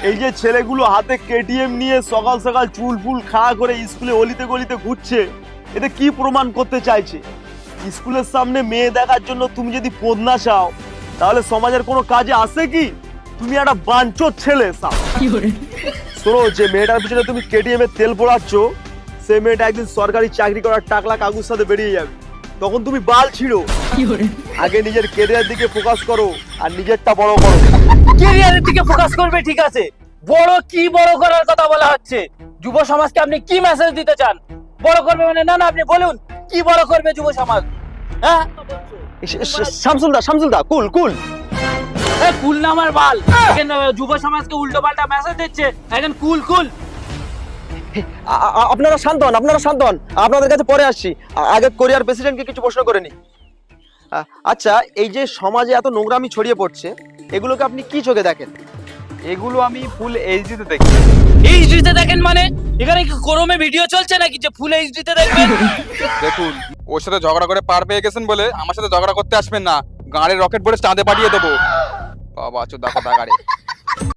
এই যে ছেলেগুলো হাতে কেটিএম নিয়ে সকাল সকাল চুল ফুল খাড়া করে স্কুলে অলিতে গলিতে ঘুরছে, এতে কি প্রমাণ করতে চাইছে? স্কুলের সামনে মেয়ে দেখার জন্য তুমি যদি পদ না চাও, তাহলে সমাজের কোনো কাজে আসে কি? তুমি একটা বাঞ্চোর ছেলে। শোনো, যে মেয়েটার পিছনে তুমি কেটিএম এর তেল পোড়াচ্ছ, সে মেয়েটা একদিন সরকারি চাকরি করার টাকলা কাগজ সাথে বেরিয়ে যাবে, তখন তুমি বাল ছিড়ো। আগে নিজের কেরিয়ার দিকে ফোকাস করো আর নিজেরটা বড় করো। ক্যারিয়ারের দিকে ফোকাস করবে, ঠিক আছে। বড় করার কথা বলা হচ্ছে। যুব সমাজকে আপনি কি মেসেজ দিতে চান? বড় করবে মানে না আপনি বলুন কি বড় করবে যুব সমাজ? হ্যাঁ, শামসুলদা কুল কুল। কুল না আমার বাল। এখন যুব সমাজকে উল্টো পাল্টা মেসেজ দিচ্ছে, এখন কুল। আপনারা শান্ত হন, আপনাদের কাছে পরে আসছি। আগে কোরিয়ার প্রেসিডেন্টকে কিছু প্রশ্ন করে নি। আচ্ছা, এই যে সমাজে এত নোংরামি ছড়িয়ে পড়ছে, এগুলোকে আপনি কি চোখে দেখেন? এগুলো আমি ফুল এইচডিতে দেখি। এইচডিতে দেখেন মানে? এখানে কি ক্রোমে ভিডিও চলছে নাকি যে ফুল এইচডিতে দেখবেন? দেখুন, ওর সাথে ঝগড়া করে পার পেয়ে গেছেন বলে আমার সাথে ঝগড়া করতে আসবেন না। গাড়ির রকেট বলে চাঁদে পাঠিয়ে দেবো। বাবা চোদা কথা গাড়ি।